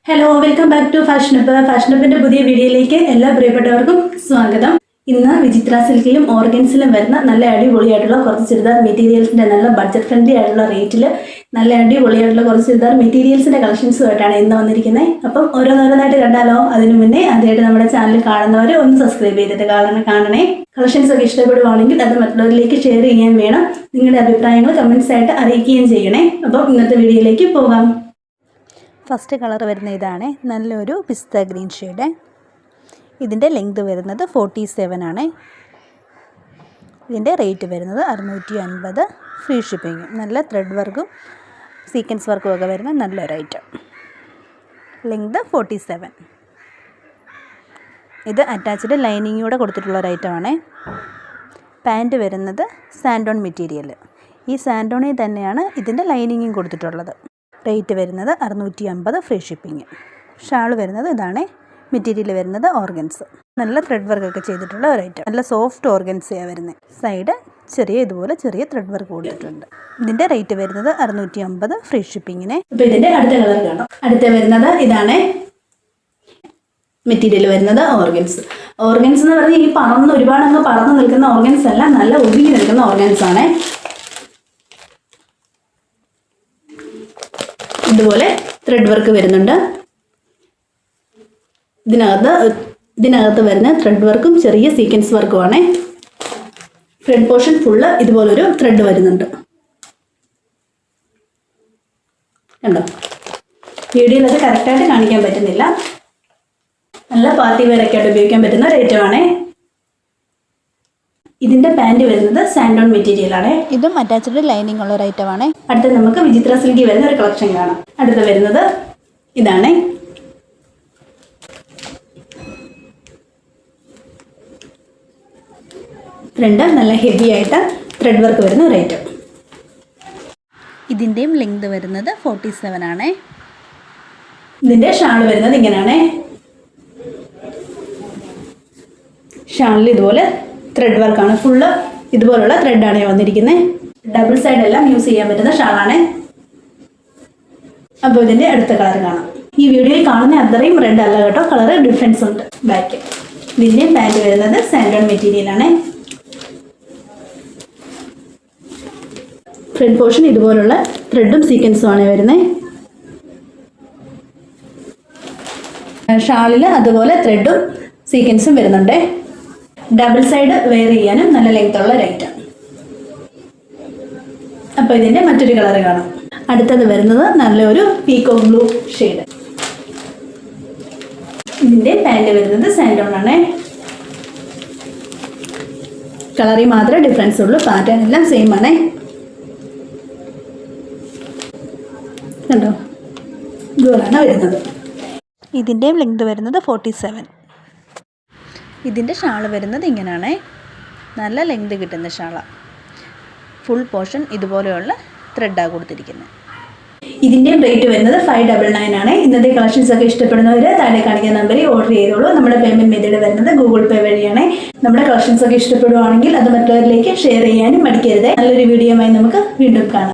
Hello, welcome back to ഫാഷനപ്പിന്റെ പുതിയ വീഡിയോയിലേക്ക് എല്ലാ പ്രിയപ്പെട്ടവർക്കും സ്വാഗതം. ഇന്ന് വിചിത്ര സിൽക്കിലും ഓർഗൻസിലും വരുന്ന നല്ല അടിപൊളിയായിട്ടുള്ള കുറച്ച് ചുരിദാർ മെറ്റീരിയൽസിന്റെ നല്ല ബഡ്ജറ്റ് ഫ്രണ്ട്ലി ആയിട്ടുള്ള റേറ്റിൽ നല്ല അടിപൊളിയായിട്ടുള്ള കുറച്ച് ചുരിദാർ മെറ്റീരിയൽസിന്റെ കളക്ഷൻസുമായിട്ടാണ് ഇന്ന് വന്നിരിക്കുന്നത്. അപ്പം ഓരോന്നോരോന്നായിട്ട് കണ്ടാലോ? അതിനു മുന്നേ ആദ്യമായിട്ട് നമ്മുടെ ചാനൽ കാണുന്നവർ ഒന്ന് സബ്സ്ക്രൈബ് ചെയ്തിട്ട് കാണണേ. കളക്ഷൻസ് ഒക്കെ ഇഷ്ടപ്പെടുവാണെങ്കിൽ അത് മറ്റുള്ളവരിലേക്ക് ഷെയർ ചെയ്യാൻ വേണം. നിങ്ങളുടെ അഭിപ്രായങ്ങൾ കമന്റ്സ് ആയിട്ട് അറിയിക്കുകയും ചെയ്യണേ. അപ്പം ഇന്നത്തെ വീഡിയോയിലേക്ക് പോകാം. ഫസ്റ്റ് കളർ വരുന്ന ഇതാണ്, നല്ലൊരു പിസ്ത ഗ്രീൻ ഷെയ്ഡ്. ഇതിൻ്റെ ലെങ്ത് വരുന്നത് 47 ആണ്. ഇതിൻ്റെ റേറ്റ് വരുന്നത് 650, ഫ്രീ ഷിപ്പിങ്ങും. നല്ല ത്രെഡ് വർക്കും സീക്വൻസ് വർക്കും ഒക്കെ വരുന്ന നല്ലൊരു ഐറ്റം. ലെങ്ത് 47. ഇത് അറ്റാച്ച്ഡ് ലൈനിങ്ങൂടെ കൊടുത്തിട്ടുള്ള ഒരു ഐറ്റമാണ്. പാൻറ്റ് വരുന്നത് സാൻഡോൺ മെറ്റീരിയൽ. ഈ സാൻഡോണിൽ തന്നെയാണ് ഇതിൻ്റെ ലൈനിങ്ങും കൊടുത്തിട്ടുള്ളത്. റേറ്റ് വരുന്നത് 650, ഫ്രീ ഷിപ്പിങ്. ഷാൾ വരുന്നത് ഇതാണ്. മെറ്റീരിയൽ വരുന്നത് ഓർഗൻസ്. നല്ല ത്രെഡ് വർക്കൊക്കെ ചെയ്തിട്ടുള്ള ഒരു ഐറ്റം. നല്ല സോഫ്റ്റ് ഓർഗൻസയാണ് വരുന്നത്. സൈഡ് ഇതുപോലെ ചെറിയ ത്രെഡ് വർക്ക് കൊടുത്തിട്ടുണ്ട്. ഇതിൻ്റെ റേറ്റ് വരുന്നത് 650, ഫ്രീ ഷിപ്പിങ്ങിന്. അപ്പോൾ ഇതിൻ്റെ അടുത്ത കളർ കാണാം. അടുത്ത വരുന്നത് ഇതാണ്. മെറ്റീരിയൽ വരുന്നത് ഓർഗൻസ് എന്ന് പറഞ്ഞാൽ ഈ ഒരുപാട് അങ്ങ് പറന്ന് നിൽക്കുന്ന ഓർഗൻസ് അല്ല, നല്ല ഒതുങ്ങി നിൽക്കുന്ന ഓർഗൻസ് ആണ്. ഇതുപോലെ ത്രെഡ് വർക്ക് വരുന്നുണ്ട്. ഇതിനകത്ത് വരുന്ന ത്രെഡ് വർക്കും ചെറിയ സീക്വൻസ് വർക്കുമാണ്. ഫ്രണ്ട് പോർഷൻ ഫുള്ള് ഇതുപോലൊരു ത്രെഡ് വരുന്നുണ്ട്. കണ്ടോ? വീഡിയോയിലത് കറക്റ്റായിട്ട് കാണിക്കാൻ പറ്റുന്നില്ല. നല്ല പാർട്ടി വെയർ ഒക്കെ ആയിട്ട് ഉപയോഗിക്കാൻ പറ്റുന്ന ഒരു ഐറ്റമാണ്. ഇതിന്റെ പാൻറ് വരുന്നത് സാൻഡോൺ മെറ്റീരിയൽ ആണ്. ഇതും അറ്റാച്ച്ഡ് ലൈനിങ് ഉള്ള ഒരു ഐറ്റമാണ്. അടുത്ത നമുക്ക് വിചിത്ര സിൽക്കി വരുന്ന ഒരു കളക്ഷൻ കാണാം. അടുത്ത വരുന്നത് ഇതാണ്. ഫ്രണ്ട് നല്ല ഹെവി ആയിട്ട് ത്രെഡ് വർക്ക് വരുന്ന ഒരു ഐറ്റം. ഇതിൻ്റെയും ലെങ്ത് വരുന്നത് 47 ആണ്. ഇതിന്റെ ഷാൾ വരുന്നത് ഇങ്ങനെയാണ്. ഷാളിൽ ഇതുപോലെ ത്രെഡ് വർക്കാണ്. ഫുള്ള് ഇതുപോലുള്ള ത്രെഡാണ് വന്നിരിക്കുന്നത്. ഡബിൾ സൈഡ് എല്ലാം യൂസ് ചെയ്യാൻ പറ്റുന്ന ഷാളാണ്. അപ്പോൾ ഇതിൻ്റെ അടുത്ത കളർ കാണാം. ഈ വീഡിയോയിൽ കാണുന്ന അത്രയും റെഡ് അല്ല കേട്ടോ, കളർ ഡിഫറൻസ് ഉണ്ട്. ബാക്ക് ഇതിൻ്റെ പാൻറ് വരുന്നത് സാൻഡോൺ മെറ്റീരിയലാണ്. ഫ്രണ്ട് പോർഷൻ ഇതുപോലുള്ള ത്രെഡും സീക്വൻസും ആണ് വരുന്നത്. ഷാളിൽ അതുപോലെ ത്രെഡും സീക്വൻസും വരുന്നുണ്ട്. ഡബിൾ സൈഡ് വെയർ ചെയ്യാനും നല്ല ലെങ്ത് ഉള്ള ഒരു ഐറ്റം. അപ്പോൾ ഇതിൻ്റെ മറ്റൊരു കളർ കാണാം. അടുത്തത് വരുന്നത് നല്ലൊരു പീകോക്ക് ബ്ലൂ ഷെയ്ഡ്. ഇതിൻ്റെ പാൻറ് വരുന്നത് സാൻഡോൺ ആണ്. കളറിൽ മാത്രമേ ഡിഫറൻസ് ഉള്ളൂ, പാറ്റേൺ എല്ലാം സെയിം ആണ്. കണ്ടോ? ഇതുപോലാണ് വരുന്നത്. ഇതിൻ്റെയും ലെങ്ത് വരുന്നത് 47. ഇതിൻ്റെ ഷാൾ വരുന്നത് ഇങ്ങനെയാണ്. നല്ല ലെങ്ത് കിട്ടുന്ന ഷാളാണ്. ഫുൾ പോർഷൻ ഇതുപോലെയുള്ള ത്രെഡാണ് കൊടുത്തിരിക്കുന്നത്. ഇതിൻ്റെയും റേറ്റ് വരുന്നത് 599 ആണ്. ഇന്നത്തെ കളക്ഷൻസ് ഒക്കെ ഇഷ്ടപ്പെടുന്നവർ താഴെ കാണിക്കുന്ന നമ്പറിൽ ഓർഡർ ചെയ്തോളൂ. നമ്മുടെ പേയ്മെൻറ്റ് മെത്തേഡ് വരുന്നത് ഗൂഗിൾ പേ വഴിയാണ്. നമ്മുടെ കളക്ഷൻസ് ഒക്കെ ഇഷ്ടപ്പെടുവാണെങ്കിൽ അത് മറ്റുള്ളവരിലേക്ക് ഷെയർ ചെയ്യാനും മടിക്കരുത്. നല്ലൊരു വീഡിയോയുമായി നമുക്ക് വീണ്ടും കാണാം.